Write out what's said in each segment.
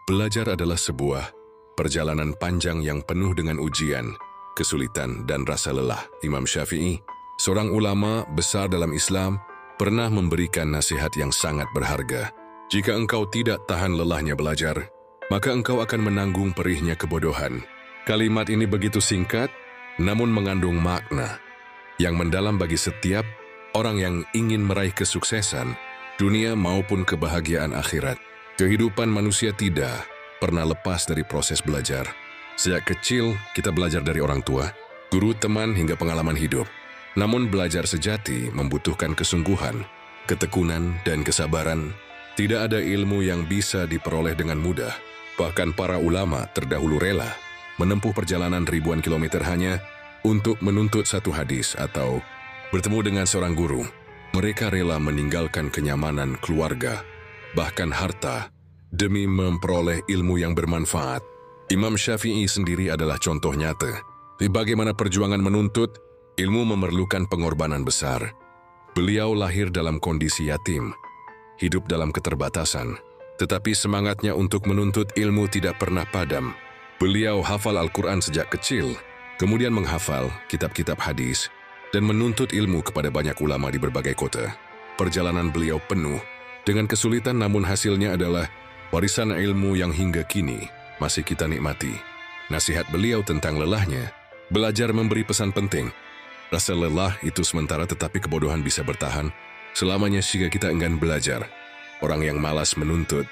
Belajar adalah sebuah perjalanan panjang yang penuh dengan ujian, kesulitan, dan rasa lelah. Imam Syafi'i, seorang ulama besar dalam Islam, pernah memberikan nasihat yang sangat berharga. Jika engkau tidak tahan lelahnya belajar, maka engkau akan menanggung perihnya kebodohan. Kalimat ini begitu singkat, namun mengandung makna yang mendalam bagi setiap orang yang ingin meraih kesuksesan, dunia maupun kebahagiaan akhirat. Kehidupan manusia tidak pernah lepas dari proses belajar. Sejak kecil, kita belajar dari orang tua, guru, teman, hingga pengalaman hidup. Namun belajar sejati membutuhkan kesungguhan, ketekunan, dan kesabaran. Tidak ada ilmu yang bisa diperoleh dengan mudah. Bahkan para ulama terdahulu rela menempuh perjalanan ribuan kilometer hanya untuk menuntut satu hadis atau bertemu dengan seorang guru. Mereka rela meninggalkan kenyamanan keluarga, bahkan harta, demi memperoleh ilmu yang bermanfaat. Imam Syafi'i sendiri adalah contoh nyata di bagaimana perjuangan menuntut ilmu memerlukan pengorbanan besar. Beliau lahir dalam kondisi yatim, hidup dalam keterbatasan, tetapi semangatnya untuk menuntut ilmu tidak pernah padam. Beliau hafal Al-Quran sejak kecil, kemudian menghafal kitab-kitab hadis, dan menuntut ilmu kepada banyak ulama di berbagai kota. Perjalanan beliau penuh dengan kesulitan, namun hasilnya adalah warisan ilmu yang hingga kini masih kita nikmati. Nasihat beliau tentang lelahnya, belajar memberi pesan penting. Rasa lelah itu sementara, tetapi kebodohan bisa bertahan selamanya jika kita enggan belajar. Orang yang malas menuntut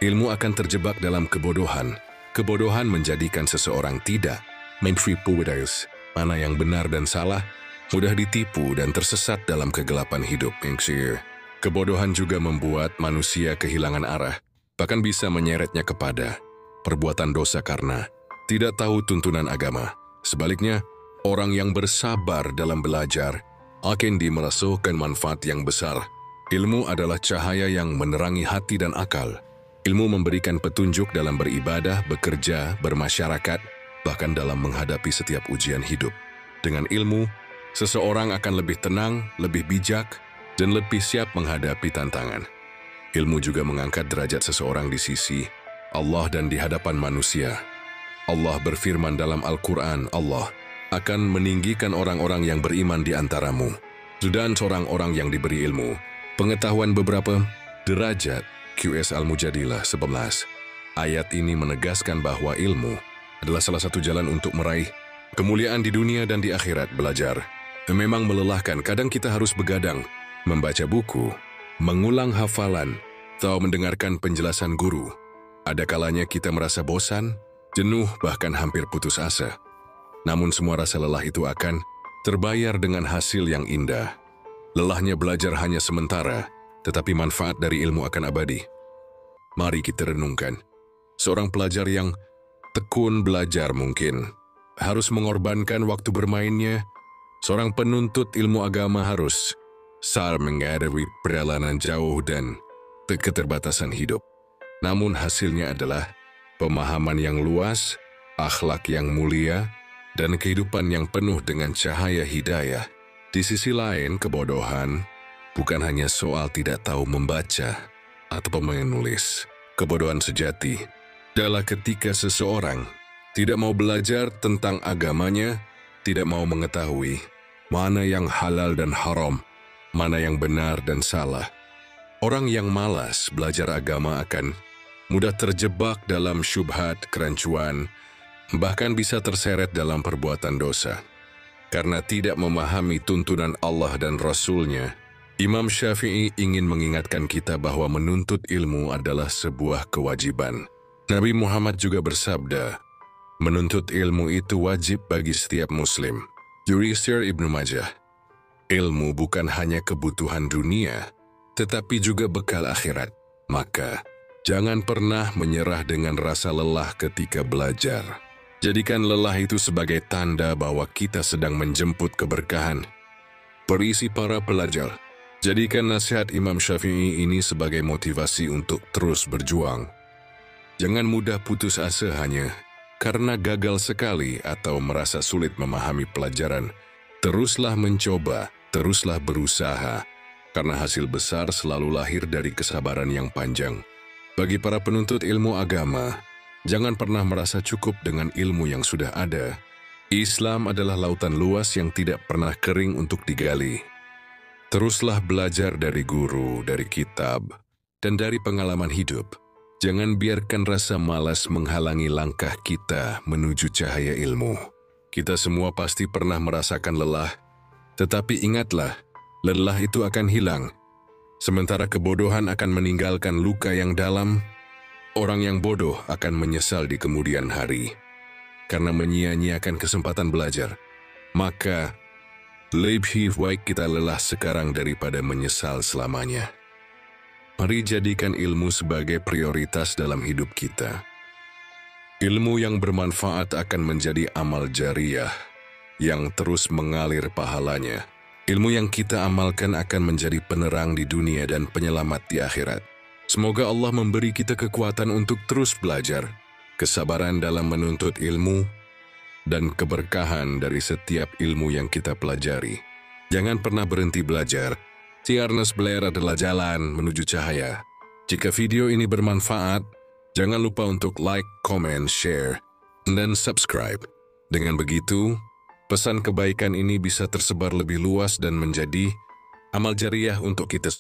ilmu akan terjebak dalam kebodohan. Kebodohan menjadikan seseorang tidak mempunyai mana yang benar dan salah, mudah ditipu dan tersesat dalam kegelapan hidup. Kebodohan juga membuat manusia kehilangan arah, bahkan bisa menyeretnya kepada perbuatan dosa karena tidak tahu tuntunan agama. Sebaliknya, orang yang bersabar dalam belajar akan dimerasakan manfaat yang besar. Ilmu adalah cahaya yang menerangi hati dan akal. Ilmu memberikan petunjuk dalam beribadah, bekerja, bermasyarakat, bahkan dalam menghadapi setiap ujian hidup. Dengan ilmu, seseorang akan lebih tenang, lebih bijak, dan lebih siap menghadapi tantangan. Ilmu juga mengangkat derajat seseorang di sisi Allah dan di hadapan manusia. Allah berfirman dalam Al-Quran, Allah akan meninggikan orang-orang yang beriman di antaramu, dan orang-orang yang diberi ilmu pengetahuan beberapa derajat. QS Al-Mujadilah 11. Ayat ini menegaskan bahwa ilmu adalah salah satu jalan untuk meraih kemuliaan di dunia dan di akhirat. Belajar memang melelahkan, kadang kita harus begadang, membaca buku, mengulang hafalan, atau mendengarkan penjelasan guru. Ada kalanya kita merasa bosan, jenuh, bahkan hampir putus asa. Namun semua rasa lelah itu akan terbayar dengan hasil yang indah. Lelahnya belajar hanya sementara, tetapi manfaat dari ilmu akan abadi. Mari kita renungkan. Seorang pelajar yang tekun belajar mungkin harus mengorbankan waktu bermainnya. Seorang penuntut ilmu agama harus menghadapi perjalanan jauh dan keterbatasan hidup. Namun hasilnya adalah pemahaman yang luas, akhlak yang mulia, dan kehidupan yang penuh dengan cahaya hidayah. Di sisi lain, kebodohan bukan hanya soal tidak tahu membaca atau menulis. Kebodohan sejati adalah ketika seseorang tidak mau belajar tentang agamanya, tidak mau mengetahui mana yang halal dan haram, mana yang benar dan salah. Orang yang malas belajar agama akan mudah terjebak dalam syubhat, kerancuan, bahkan bisa terseret dalam perbuatan dosa. Karena tidak memahami tuntunan Allah dan Rasul-Nya, Imam Syafi'i ingin mengingatkan kita bahwa menuntut ilmu adalah sebuah kewajiban. Nabi Muhammad juga bersabda, menuntut ilmu itu wajib bagi setiap muslim. Riwayat Ibnu Majah. Ilmu bukan hanya kebutuhan dunia, tetapi juga bekal akhirat. Maka, jangan pernah menyerah dengan rasa lelah ketika belajar. Jadikan lelah itu sebagai tanda bahwa kita sedang menjemput keberkahan. Perisi para pelajar, jadikan nasihat Imam Syafi'i ini sebagai motivasi untuk terus berjuang. Jangan mudah putus asa hanya karena gagal sekali atau merasa sulit memahami pelajaran. Teruslah mencoba, teruslah berusaha, karena hasil besar selalu lahir dari kesabaran yang panjang. Bagi para penuntut ilmu agama, jangan pernah merasa cukup dengan ilmu yang sudah ada. Islam adalah lautan luas yang tidak pernah kering untuk digali. Teruslah belajar dari guru, dari kitab, dan dari pengalaman hidup. Jangan biarkan rasa malas menghalangi langkah kita menuju cahaya ilmu. Kita semua pasti pernah merasakan lelah, tetapi ingatlah, lelah itu akan hilang. Sementara kebodohan akan meninggalkan luka yang dalam, orang yang bodoh akan menyesal di kemudian hari. Karena menyia-nyiakan kesempatan belajar, maka lebih baik kita lelah sekarang daripada menyesal selamanya. Mari jadikan ilmu sebagai prioritas dalam hidup kita. Ilmu yang bermanfaat akan menjadi amal jariah yang terus mengalir pahalanya. Ilmu yang kita amalkan akan menjadi penerang di dunia dan penyelamat di akhirat. Semoga Allah memberi kita kekuatan untuk terus belajar, kesabaran dalam menuntut ilmu, dan keberkahan dari setiap ilmu yang kita pelajari. Jangan pernah berhenti belajar. Tiarnas Blair adalah jalan menuju cahaya. Jika video ini bermanfaat, jangan lupa untuk like, comment, share, dan subscribe. Dengan begitu, pesan kebaikan ini bisa tersebar lebih luas dan menjadi amal jariah untuk kita.